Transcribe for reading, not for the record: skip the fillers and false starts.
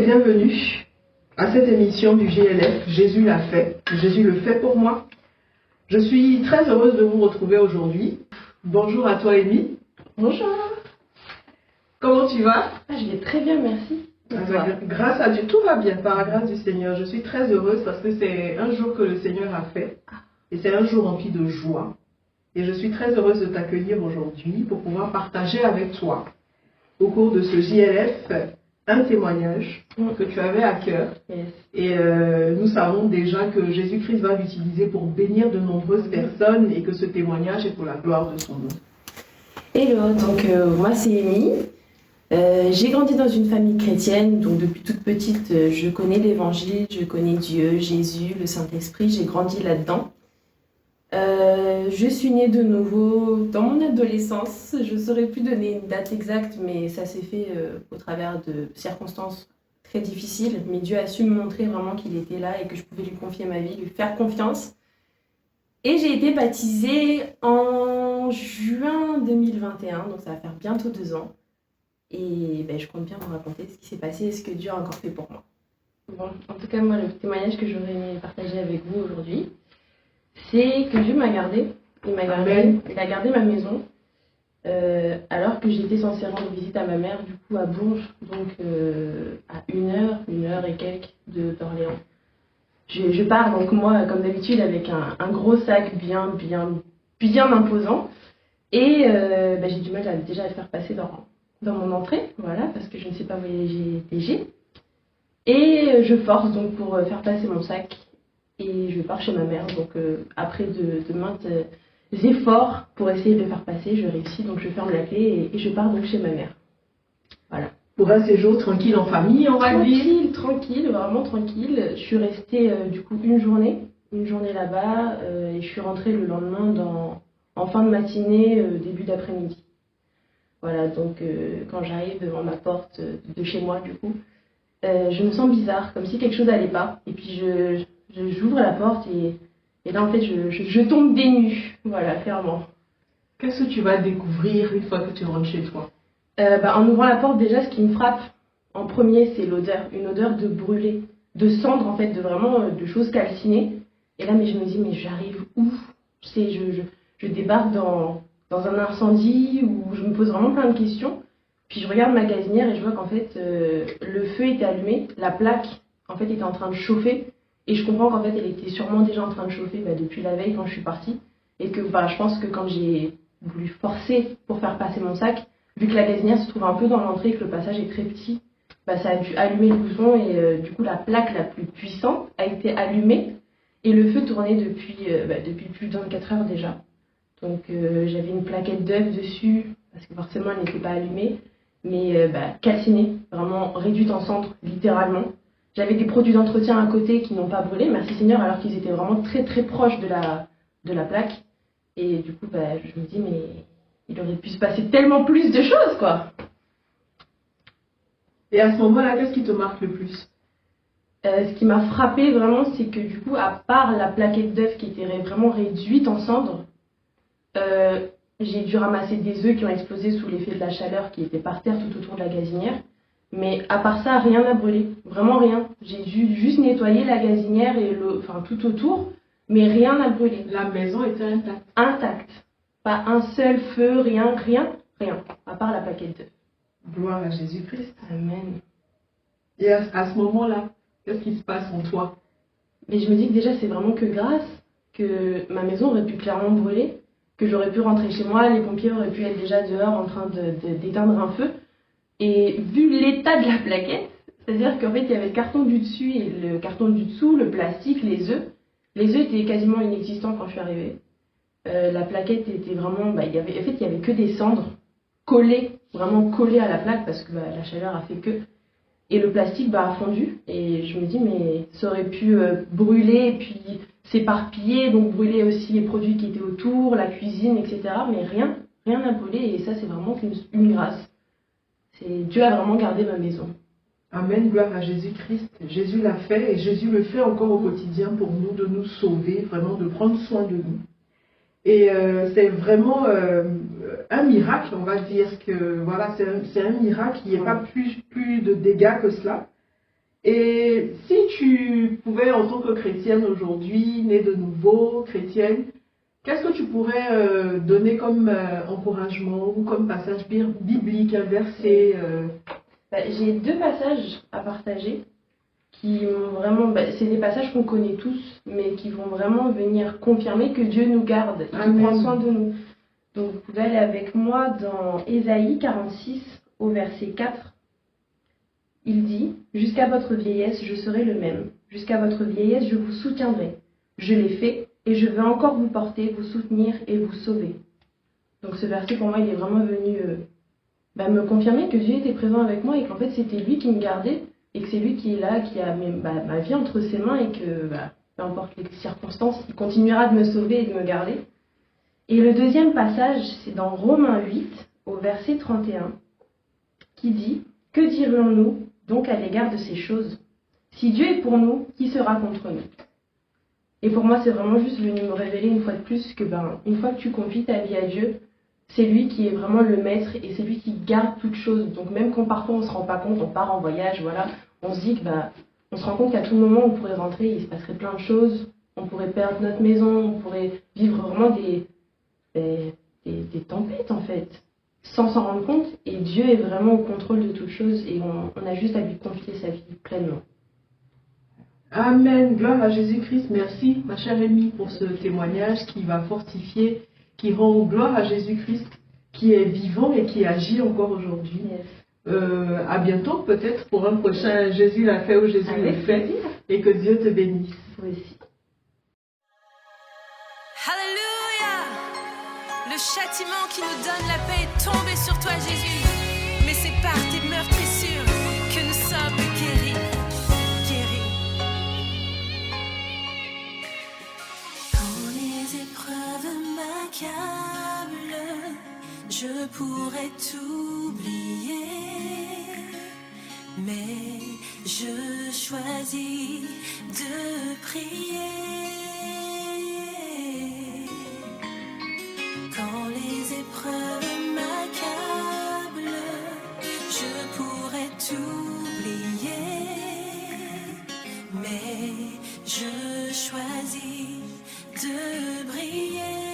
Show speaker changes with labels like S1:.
S1: bienvenue à cette émission du JLF. Jésus l'a fait, Jésus le fait pour moi. Je suis très heureuse de vous retrouver aujourd'hui. Bonjour à toi, Amy.
S2: Bonjour.
S1: Comment tu vas?
S2: Je vais très bien, merci.
S1: Grâce à Dieu, tout va bien par la grâce du Seigneur. Je suis très heureuse parce que c'est un jour que le Seigneur a fait et c'est un jour rempli de joie. Et je suis très heureuse de t'accueillir aujourd'hui pour pouvoir partager avec toi au cours de ce JLF un témoignage que tu avais à cœur.
S2: Yes.
S1: Et nous savons déjà que Jésus-Christ va l'utiliser pour bénir de nombreuses personnes et que ce témoignage est pour la gloire de son nom.
S2: Hello, donc moi c'est Amy. J'ai grandi dans une famille chrétienne, donc depuis toute petite je connais l'évangile, je connais Dieu, Jésus, le Saint-Esprit, j'ai grandi là-dedans. Je suis née de nouveau dans mon adolescence. Je ne saurais plus donner une date exacte, mais ça s'est fait au travers de circonstances très difficiles. Mais Dieu a su me montrer vraiment qu'il était là et que je pouvais lui confier ma vie, lui faire confiance. Et j'ai été baptisée en juin 2021, donc ça va faire bientôt 2 ans. Et je compte bien vous raconter ce qui s'est passé et ce que Dieu a encore fait pour moi. Bon, en tout cas, moi, le témoignage que j'aurais aimé partager avec vous aujourd'hui, c'est que Dieu m'a gardée. Il a gardé ma maison alors que j'étais censée rendre visite à ma mère, du coup à Bourges, donc à une heure et quelques d'Orléans. Je pars donc moi, comme d'habitude, avec un gros sac bien imposant. Et j'ai du mal déjà à le faire passer dans mon entrée, voilà, parce que je ne sais pas voyager léger. Et je force donc pour faire passer mon sac. Et je pars chez ma mère, donc après de maintes efforts pour essayer de le faire passer, je réussis, donc je ferme la clé et je pars donc chez ma mère. Voilà.
S1: Pour un séjour tranquille en famille, on va dire.
S2: Tranquille, vraiment tranquille. Je suis restée du coup une journée là-bas et je suis rentrée le lendemain en fin de matinée, début d'après-midi. Voilà, donc quand j'arrive devant ma porte de chez moi du coup, je me sens bizarre, comme si quelque chose n'allait pas. Et puis j'ouvre la porte et là en fait je tombe des nues, voilà, clairement.
S1: Qu'est-ce que tu vas découvrir une fois que tu rentres chez toi?
S2: En ouvrant la porte, déjà ce qui me frappe en premier, c'est l'odeur, une odeur de brûlé, de cendre en fait, de choses calcinées. Et là mais je me dis, mais j'arrive où? Je débarque dans un incendie où je me pose vraiment plein de questions. Puis je regarde ma gazinière et je vois qu'en fait le feu était allumé, la plaque en fait était en train de chauffer. Et je comprends qu'en fait, elle était sûrement déjà en train de chauffer depuis la veille quand je suis partie. Et que je pense que quand j'ai voulu forcer pour faire passer mon sac, vu que la gazinière se trouve un peu dans l'entrée et que le passage est très petit, ça a dû allumer le bouton et du coup, la plaque la plus puissante a été allumée. Et le feu tournait depuis plus de 24 heures déjà. Donc j'avais une plaquette d'œuf dessus, parce que forcément, elle n'était pas allumée, mais calcinée, vraiment réduite en cendres, littéralement. J'avais des produits d'entretien à côté qui n'ont pas brûlé, merci Seigneur, alors qu'ils étaient vraiment très très proches de la plaque. Et du coup, je me dis, mais il aurait pu se passer tellement plus de choses, quoi.
S1: Et à ce moment-là, qu'est-ce qui te marque le plus?
S2: Ce qui m'a frappé vraiment, c'est que du coup, à part la plaquette d'œuf qui était vraiment réduite en cendres, j'ai dû ramasser des œufs qui ont explosé sous l'effet de la chaleur qui était par terre tout autour de la gazinière. Mais à part ça, rien n'a brûlé, vraiment rien. J'ai dû juste nettoyer la gazinière et tout autour, mais rien n'a brûlé.
S1: La maison était intacte.
S2: Intacte. Pas un seul feu, rien, à part la plaquette d'œuf.
S1: Gloire à Jésus-Christ.
S2: Amen.
S1: Et à ce moment-là, qu'est-ce qui se passe en toi?
S2: Mais je me dis que déjà, c'est vraiment que grâce que ma maison aurait pu clairement brûler, que j'aurais pu rentrer chez moi, les pompiers auraient pu être déjà dehors en train d'éteindre un feu. Et vu l'état de la plaquette, c'est-à-dire qu'en fait il y avait le carton du dessus et le carton du dessous, le plastique, les œufs. Les œufs étaient quasiment inexistants quand je suis arrivée. La plaquette était vraiment, il y avait que des cendres vraiment collées à la plaque parce que la chaleur a fait que. Et le plastique a fondu. Et je me dis mais ça aurait pu brûler et puis s'éparpiller, donc brûler aussi les produits qui étaient autour, la cuisine, etc. Mais rien n'a brûlé et ça c'est vraiment une grâce. Dieu a vraiment gardé ma maison.
S1: Amen, gloire à Jésus-Christ. Jésus l'a fait et Jésus le fait encore au quotidien pour nous, de nous sauver, vraiment de prendre soin de nous. Et c'est vraiment un miracle, on va dire que voilà, c'est un miracle, il n'y a pas plus de dégâts que cela. Et si tu pouvais, en tant que chrétienne aujourd'hui, née de nouveau, chrétienne, qu'est-ce que tu pourrais donner comme encouragement ou comme passage biblique, un verset
S2: J'ai deux passages à partager qui m'ont vraiment, c'est des passages qu'on connaît tous, mais qui vont vraiment venir confirmer que Dieu nous garde, qu'il prend soin de nous. Donc vous pouvez aller avec moi dans Ésaïe 46 au verset 4. Il dit « Jusqu'à votre vieillesse, je serai le même. Jusqu'à votre vieillesse, je vous soutiendrai. Je l'ai fait et je vais encore vous porter, vous soutenir et vous sauver. » Donc ce verset, pour moi, il est vraiment venu me confirmer que Dieu était présent avec moi et qu'en fait, c'était lui qui me gardait et que c'est lui qui est là, qui a ma vie entre ses mains et que, peu importe les circonstances, il continuera de me sauver et de me garder. Et le deuxième passage, c'est dans Romains 8, au verset 31, qui dit « Que dirions-nous donc à l'égard de ces choses? Si Dieu est pour nous, qui sera contre nous ?» Et pour moi, c'est vraiment juste venu me révéler une fois de plus que, une fois que tu confies ta vie à Dieu, c'est lui qui est vraiment le maître et c'est lui qui garde toutes choses. Donc même quand parfois on ne se rend pas compte, on part en voyage, voilà, on se dit que on se rend compte qu'à tout moment on pourrait rentrer, il se passerait plein de choses, on pourrait perdre notre maison, on pourrait vivre vraiment des tempêtes en fait, sans s'en rendre compte. Et Dieu est vraiment au contrôle de toutes choses et on a juste à lui confier sa vie pleinement.
S1: Amen, gloire à Jésus-Christ. Merci ma chère Amy pour ce témoignage qui va fortifier, qui rend gloire à Jésus-Christ, qui est vivant et qui agit encore aujourd'hui.
S2: Yes.
S1: À bientôt peut-être pour un prochain Jésus l'a fait ou Jésus le fait, et que Dieu te bénisse.
S2: Vous aussi.
S3: Alléluia! Le châtiment qui nous donne la paix est tombé sur toi, Jésus. Mais c'est par tes meurtrissures que nous sommes guéris.
S4: Quand les épreuves m'accablent, je pourrais t'oublier, mais je choisis de prier. Quand les épreuves m'accablent, je pourrais t'oublier, mais je choisis de briller.